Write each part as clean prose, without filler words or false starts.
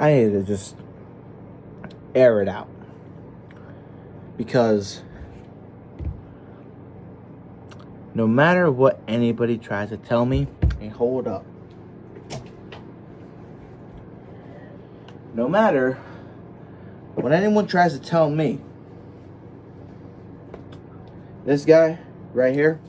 I needed to just air it out. Because no matter what anybody tries to tell me, hey, hold up. No matter what anyone tries to tell me, this guy right here,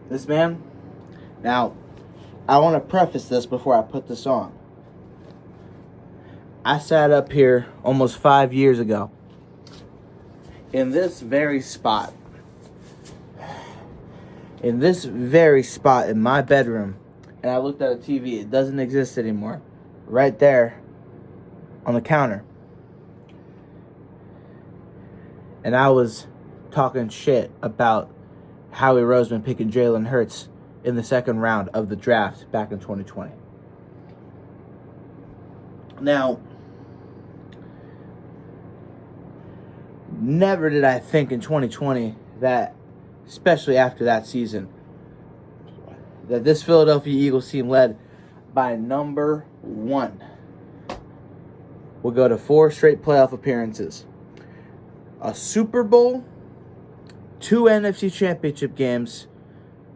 this man, now, I want to preface this before I put this on. I sat up here almost 5 years ago in this very spot. In this very spot in my bedroom, and I looked at a TV. It doesn't exist anymore. Right there on the counter. And I was talking shit about Howie Roseman picking Jalen Hurts in the second round of the draft back in 2020. Now, never did I think in 2020 that, especially after that season, that this Philadelphia Eagles team led by number 1 will go to 4 straight playoff appearances, a Super Bowl, 2 NFC Championship games,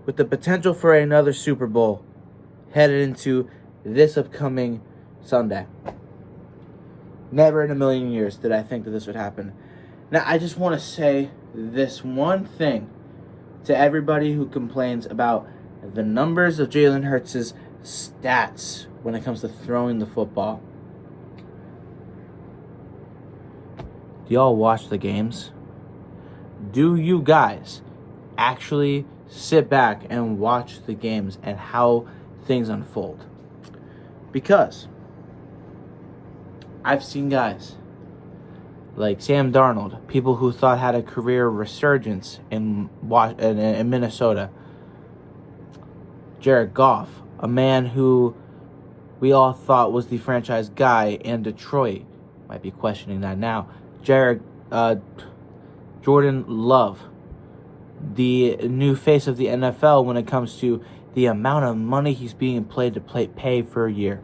with the potential for another Super Bowl headed into this upcoming Sunday. Never in a million years did I think that this would happen. Now, I just want to say this one thing to everybody who complains about the numbers of Jalen Hurts' stats when it comes to throwing the football. Do y'all watch the games? Do you guys actually sit back and watch the games and how things unfold? Because I've seen guys like Sam Darnold, people who thought had a career resurgence in Minnesota. Jared Goff, a man who we all thought was the franchise guy in Detroit. Might be questioning that now. Jordan Love, the new face of the NFL when it comes to the amount of money he's being pay for a year.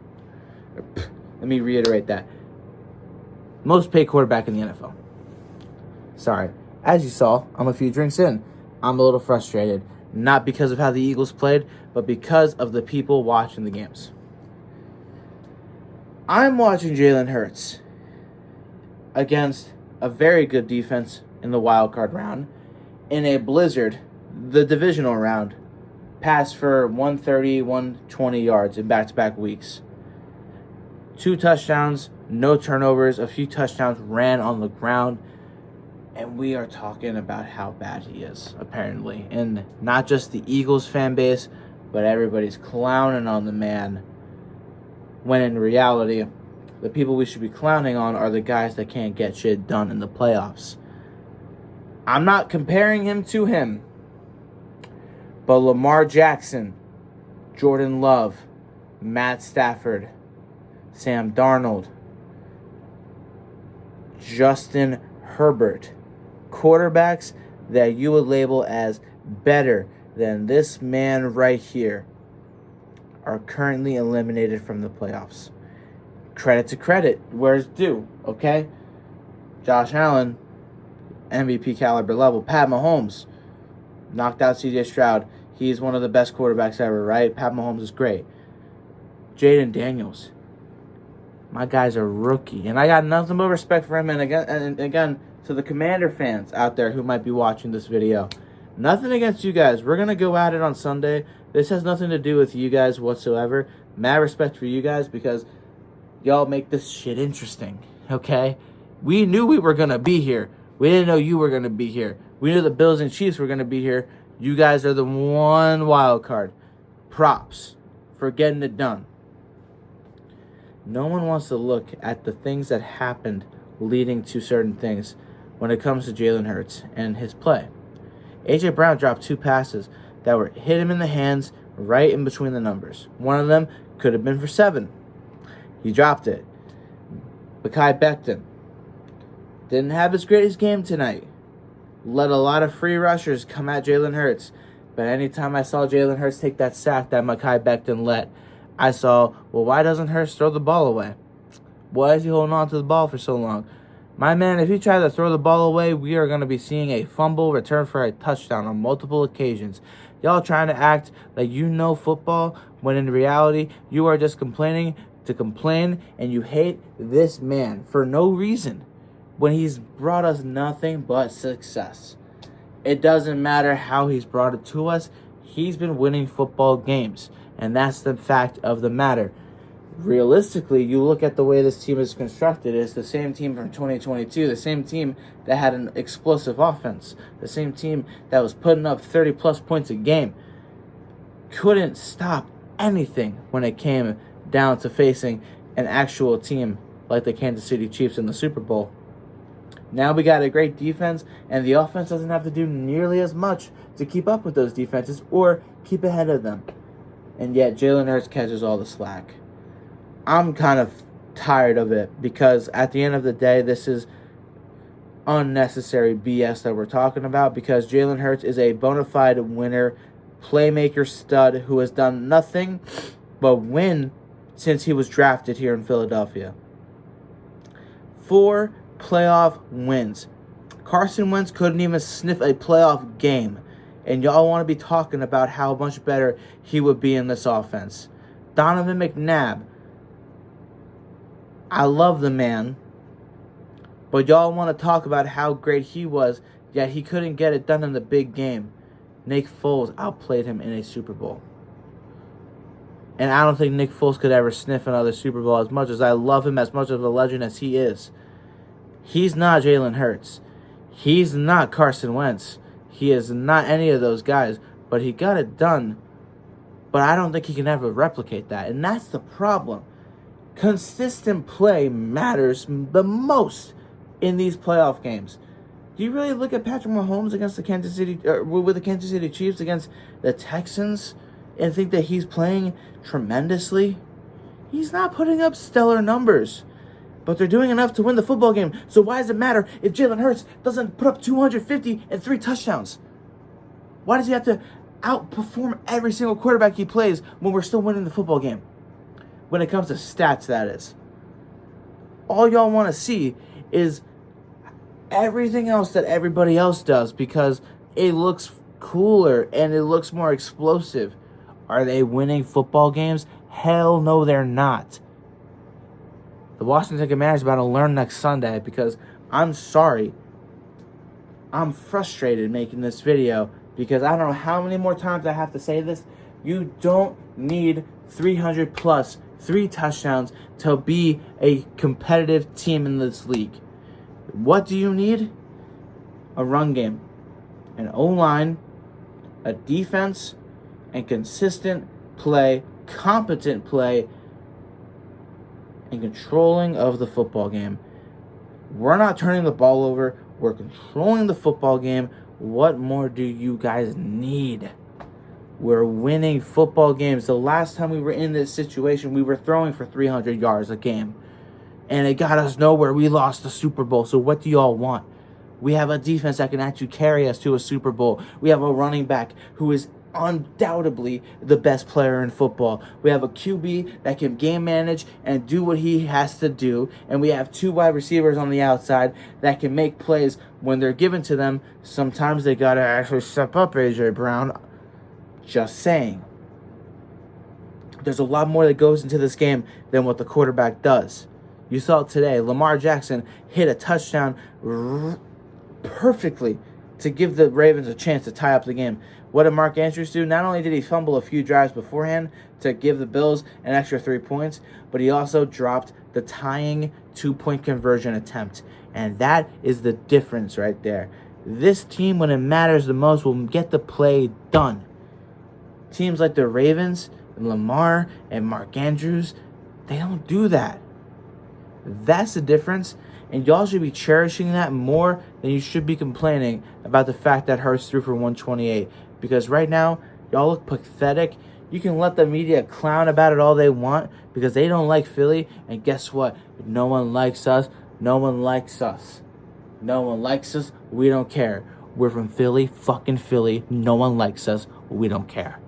Let me reiterate that. Most paid quarterback in the NFL. Sorry. As you saw, I'm a few drinks in. I'm a little frustrated. Not because of how the Eagles played, but because of the people watching the games. I'm watching Jalen Hurts against a very good defense in the wild card round. In a blizzard, the divisional round, pass for 130, 120 yards in back-to-back weeks. 2 touchdowns, no turnovers, a few touchdowns ran on the ground. And we are talking about how bad he is, apparently. And not just the Eagles fan base, but everybody's clowning on the man. When in reality, the people we should be clowning on are the guys that can't get shit done in the playoffs. I'm not comparing him to him. But Lamar Jackson, Jordan Love, Matt Stafford, Sam Darnold, Justin Herbert, quarterbacks that you would label as better than this man right here, are currently eliminated from the playoffs. Credit to credit, where it's due, okay? Josh Allen, MVP caliber level. Pat Mahomes knocked out CJ Stroud. He's one of the best quarterbacks ever, right? Pat Mahomes is great. Jaden Daniels, my guy's a rookie, and I got nothing but respect for him. And again, to the Commander fans out there who might be watching this video, nothing against you guys. We're going to go at it on Sunday. This has nothing to do with you guys whatsoever. Mad respect for you guys because y'all make this shit interesting, okay? We knew we were going to be here. We didn't know you were going to be here. We knew the Bills and Chiefs were going to be here. You guys are the one wild card. Props for getting it done. No one wants to look at the things that happened leading to certain things when it comes to Jalen Hurts and his play. A.J. Brown dropped 2 passes that were hit him in the hands right in between the numbers. One of them could have been for 7. He dropped it. Mekhi Becton didn't have his greatest game tonight. Let a lot of free rushers come at Jalen Hurts. But anytime I saw Jalen Hurts take that sack that Mekhi Becton let, I saw, well, why doesn't Hurts throw the ball away? Why is he holding on to the ball for so long? My man, if he tries to throw the ball away, we are going to be seeing a fumble return for a touchdown on multiple occasions. Y'all trying to act like you know football when in reality you are just complaining to complain, and you hate this man for no reason when he's brought us nothing but success. It doesn't matter how he's brought it to us. He's been winning football games, and that's the fact of the matter. Realistically, you look at the way this team is constructed, it's the same team from 2022, the same team that had an explosive offense, the same team that was putting up 30-plus points a game. Couldn't stop anything when it came down to facing an actual team like the Kansas City Chiefs in the Super Bowl. Now we got a great defense, and the offense doesn't have to do nearly as much to keep up with those defenses or keep ahead of them. And yet Jalen Hurts catches all the slack. I'm kind of tired of it because at the end of the day, this is unnecessary BS that we're talking about, because Jalen Hurts is a bona fide winner, playmaker stud who has done nothing but win since he was drafted here in Philadelphia. 4 playoff wins. Carson Wentz couldn't even sniff a playoff game, and y'all want to be talking about how much better he would be in this offense. Donovan McNabb, I love the man, but y'all want to talk about how great he was, yet he couldn't get it done in the big game. Nick Foles outplayed him in a Super Bowl. And I don't think Nick Foles could ever sniff another Super Bowl, as much as I love him, as much of a legend as he is. He's not Jalen Hurts. He's not Carson Wentz. He is not any of those guys, but he got it done. But I don't think he can ever replicate that, and that's the problem. Consistent play matters the most in these playoff games. Do you really look at Patrick Mahomes against the Kansas City, with the Kansas City Chiefs against the Texans, and think that he's playing tremendously? He's not putting up stellar numbers, but they're doing enough to win the football game. So why does it matter if Jalen Hurts doesn't put up 250 and 3 touchdowns? Why does he have to outperform every single quarterback he plays when we're still winning the football game? When it comes to stats, that is. All y'all want to see is everything else that everybody else does because it looks cooler and it looks more explosive. Are they winning football games? Hell no, they're not. The Washington Commanders are about to learn next Sunday, because I'm sorry, I'm frustrated making this video because I don't know how many more times I have to say this. You don't need 300 plus 3 touchdowns to be a competitive team in this league. What do you need? A run game, an O-line, a defense, and consistent play, competent play, and controlling of the football game. We're not turning the ball over. We're controlling the football game. What more do you guys need? We're winning football games. The last time we were in this situation, we were throwing for 300 yards a game, and it got us nowhere. We lost the Super Bowl. So what do y'all want? We have a defense that can actually carry us to a Super Bowl. We have a running back who is undoubtedly the best player in football. We have a QB that can game manage and do what he has to do. And we have 2 wide receivers on the outside that can make plays when they're given to them. Sometimes they got to actually step up, A.J. Brown. Just saying. There's a lot more that goes into this game than what the quarterback does. You saw it today. Lamar Jackson hit a touchdown perfectly to give the Ravens a chance to tie up the game. What did Mark Andrews do? Not only did he fumble a few drives beforehand to give the Bills an extra 3 points, but he also dropped the tying 2-point conversion attempt. And that is the difference right there. This team, when it matters the most, will get the play done. Teams like the Ravens, and Lamar, and Mark Andrews, they don't do that. That's the difference. And y'all should be cherishing that more than you should be complaining about the fact that Hurts threw for 128. Because right now, y'all look pathetic. You can let the media clown about it all they want because they don't like Philly. And guess what? No one likes us. No one likes us. No one likes us. We don't care. We're from Philly. Fucking Philly. No one likes us. We don't care.